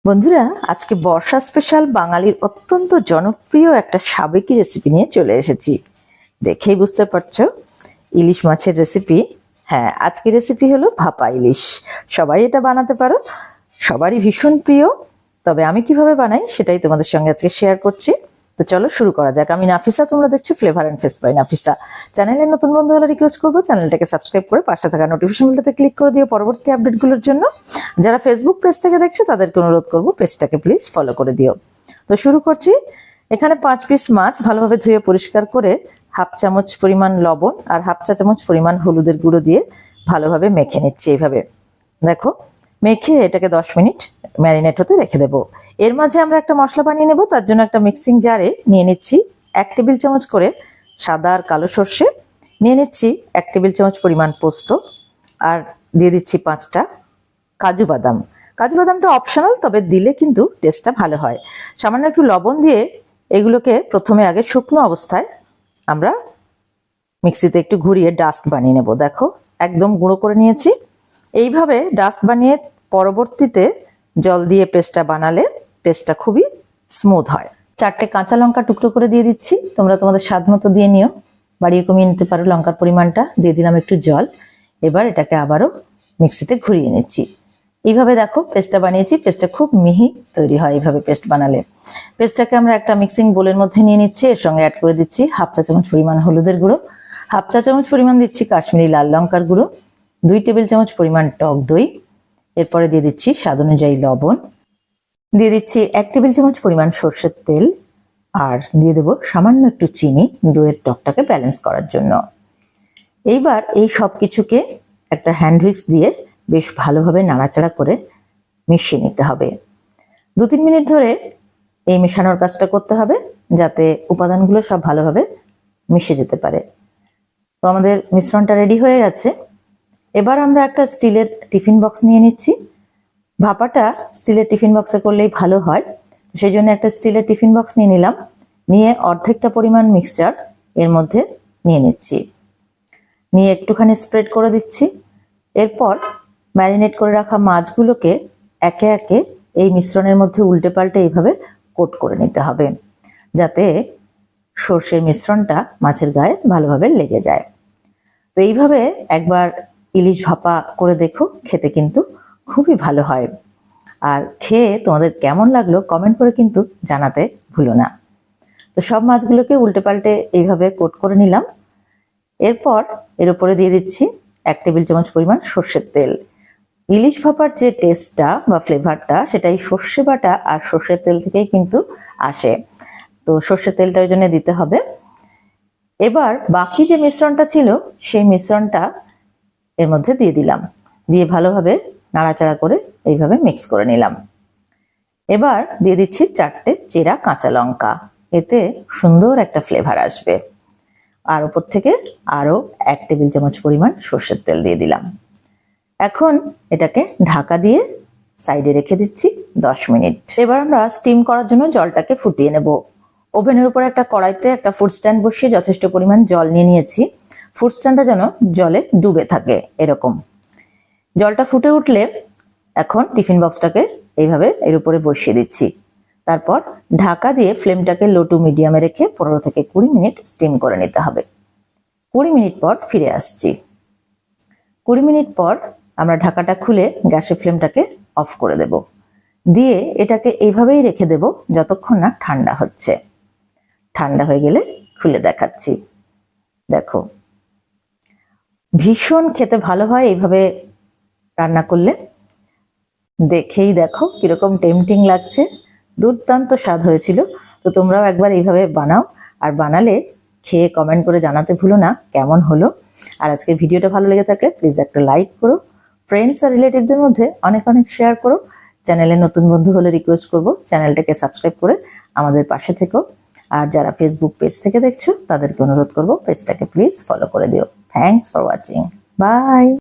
বন্ধুরা, আজকে বর্ষা স্পেশাল বাঙালির অত্যন্ত জনপ্রিয় একটা সাবেকি রেসিপি নিয়ে চলে এসেছি। দেখেই বুঝতে পারছো ইলিশ মাছের রেসিপি। হ্যাঁ, আজকের রেসিপি হলো ভাপা ইলিশ। সবাই এটা বানাতে পারো, সবারই ভীষণ প্রিয়। তবে আমি কিভাবে বানাই সেটাই তোমাদের সঙ্গে আজকে শেয়ার করছি। তো চলো শুরু করা যাক। আমি নাফিসা, তোমরা দেখছো flavour and fest by Nafisa. চ্যানেলের নতুন বন্ধু হলে রিকোয়েস্ট করবো চ্যানেলটাকে সাবস্ক্রাইব করে পাশে থাকা নোটিফিকেশন বেলটাতে ক্লিক করে দিও পরবর্তী আপডেটগুলোর জন্য। যারা ফেসবুক পেজ থেকে দেখছো তাদেরকে অনুরোধ করবো পেজটাকে প্লিজ ফলো করে দিও। তো শুরু করছি। এখানে 5 পিস মাছ ভালোভাবে ধুয়ে পরিষ্কার করে হাফ চামচ পরিমাণ লবণ আর হাফ চা চামচ পরিমাণ হলুদের গুঁড়ো দিয়ে ভালোভাবে মেখে নিচ্ছি। এইভাবে দেখো মেখে এটাকে 10 মিনিট ম্যারিনেট হতে রেখে দেবো। এর মাঝে আমরা একটা মশলা বানিয়ে নেব। তার জন্য একটা মিক্সিং জারে নিয়ে নিচ্ছি 1 টেবিল চামচ করে সাদা আর কালো সর্ষে, নিয়ে নিচ্ছি 1 টেবিল চামচ পরিমাণ পোস্ত, আর দিয়ে দিচ্ছি 5টা কাজু বাদাম। কাজু বাদামটা অপশনাল, তবে দিলে কিন্তু টেস্টটা ভালো হয়। সামান্য একটু লবণ দিয়ে এগুলোকে প্রথমে আগে শুকনো অবস্থায় আমরা মিক্সিতে একটু ঘুরিয়ে ডাস্ট বানিয়ে নেব। দেখো একদম গুঁড়ো করে নিয়েছি। এইভাবে ডাস্ট বানিয়ে পরবর্তীতে জল দিয়ে পেস্টটা বানালে পেস্টটা খুবই স্মুথ হয়। 4টে কাঁচা লঙ্কা টুকরো করে দিয়ে দিচ্ছি। তোমরা তোমাদের স্বাদ মতো দিয়ে নিও, বাড়িয়ে কমিয়ে নিতে পারো লঙ্কার পরিমাণটা। দিয়ে দিলাম একটু জল। এবার এটাকে আবারও মিক্সিতে ঘুরিয়ে নিচ্ছি। এইভাবে দেখো পেস্টটা বানিয়েছি। পেস্টটা খুব মিহি তৈরি হয় এইভাবে পেস্ট বানালে। পেস্টটাকে আমরা একটা মিক্সিং বোলের মধ্যে নিয়ে নিচ্ছি। এর সঙ্গে অ্যাড করে দিচ্ছি হাফ চা চামচ পরিমাণ হলুদের গুঁড়ো, হাফ চা চামচ পরিমাণ দিচ্ছি কাশ্মীরি লাল লঙ্কার গুঁড়ো, 2 টেবিল চামচ পরিমাণ টক দই, এরপরে দিয়ে দিচ্ছি স্বাদ অনুযায়ী লবণ, দিয়ে দিচ্ছি 1 টেবিল চামচ পরিমাণ সর্ষের তেল, আর দিয়ে দেবো সামান্য একটু চিনি দইয়ের টকটাকে ব্যালেন্স করার জন্য। এইবার এই সব কিছুকে একটা হ্যান্ড উইক্স দিয়ে বেশ ভালোভাবে নাড়াচাড়া করে মিশিয়ে নিতে হবে। 2-3 মিনিট ধরে এই মেশানোর কাজটা করতে হবে যাতে উপাদানগুলো সব ভালোভাবে মিশে যেতে পারে। তো আমাদের মিশ্রণটা রেডি হয়ে গেছে। এবার আমরা একটা স্টিলের টিফিন বক্স নিয়ে নিচ্ছি। ভাপাটা স্টিলের টিফিন বক্সে করলেই ভালো হয়, সেই জন্য একটা স্টিলের টিফিন বক্স নিয়ে নিলাম। নিয়ে অর্ধেকটা পরিমাণ মিক্সচার এর মধ্যে নিয়ে নিচ্ছি, নিয়ে একটুখানি স্প্রেড করে দিচ্ছি। এরপর ম্যারিনেট করে রাখা মাছগুলোকে একে একে এই মিশ্রণের মধ্যে উল্টে পাল্টে এইভাবে কোট করে নিতে হবে যাতে সর্ষের মিশ্রণটা মাছের গায়ে ভালোভাবে লেগে যায়। তো এইভাবে একবার ইলিশ ভাপা করে দেখো, খেতে কিন্তু খুবই ভালো হয়। আর খেয়ে তোমাদের কেমন লাগলো কমেন্ট করে কিন্তু জানাতে ভুলো না। তো সব মাছগুলোকে উল্টে পাল্টে এইভাবে কোট করে নিলাম। এরপর এর উপরে দিয়ে দিচ্ছি 1 টেবিল চামচ পরিমাণ সর্ষের তেল। ইলিশ ভাপার যে টেস্টটা বা ফ্লেভারটা সেটাই সর্ষে বাটা আর সর্ষের তেল থেকেই কিন্তু আসে। তো সর্ষের তেলটা ওই জন্য দিতে হবে। এবার বাকি যে মিশ্রণটা ছিল সেই মিশ্রণটা এর মধ্যে দিয়ে দিলাম, দিয়ে ভালোভাবে নাড়াচাড়া করে এইভাবে মিক্স করে নিলাম। এবার দিয়ে দিচ্ছি 4টে চেরা কাঁচা লঙ্কা, এতে সুন্দর একটা ফ্লেভার আসবে। আর উপর থেকে আরও 1 টেবিল চামচ পরিমাণ সর্ষের তেল দিয়ে দিলাম। এখন এটাকে ঢাকা দিয়ে সাইডে রেখে দিচ্ছি 10 মিনিট। এবার আমরা স্টিম করার জন্য জলটাকে ফুটিয়ে নেব। ওভেনের উপরে একটা কড়াইতে একটা ফুড স্ট্যান্ড বসিয়ে যথেষ্ট পরিমাণ জল নিয়ে নিয়েছি। ফুড স্ট্যান্ডটা যেন জলে ডুবে থাকে এরকম। জলটা ফুটে উঠলে এখন টিফিন বক্সটাকে এইভাবে এর উপরে বসিয়ে দিচ্ছি। তারপর ঢাকা দিয়ে ফ্লেমটাকে লো টু মিডিয়ামে রেখে 15 থেকে 20 মিনিট স্টিম করে নিতে হবে। 20 মিনিট পর ফিরে আসছি। 20 মিনিট পর আমরা ঢাকাটা খুলে গ্যাসের ফ্লেমটাকে অফ করে দেব। দিয়ে এটাকে এইভাবেই রেখে দেব যতক্ষণ না ঠান্ডা হচ্ছে। ঠান্ডা হয়ে গেলে খুলে দেখাচ্ছি। দেখো ভীষণ খেতে ভালো হয় এইভাবে রান্না করলে। দেখেই দেখো কিরকম টেম্পটিং লাগছে, দুর্দান্ত স্বাদ হয়েছিল। তো তোমরাও একবার এইভাবে বানাও, আর বানালে খেয়ে কমেন্ট করে জানাতে ভুলো না কেমন হলো। আর আজকের ভিডিওটা ভালো লেগে থাকলে প্লিজ একটা লাইক করো, ফ্রেন্ডস আর রিলেটিভদের মধ্যে অনেক অনেক শেয়ার করো। চ্যানেলে নতুন বন্ধু হলে রিকোয়েস্ট করবো চ্যানেলটাকে সাবস্ক্রাইব করে আমাদের পাশে থেকো। আর যারা ফেসবুক পেজ থেকে দেখছো তাদেরকে অনুরোধ করবো পেজটাকে প্লিজ ফলো করে দিও। Thanks for watching. বাই।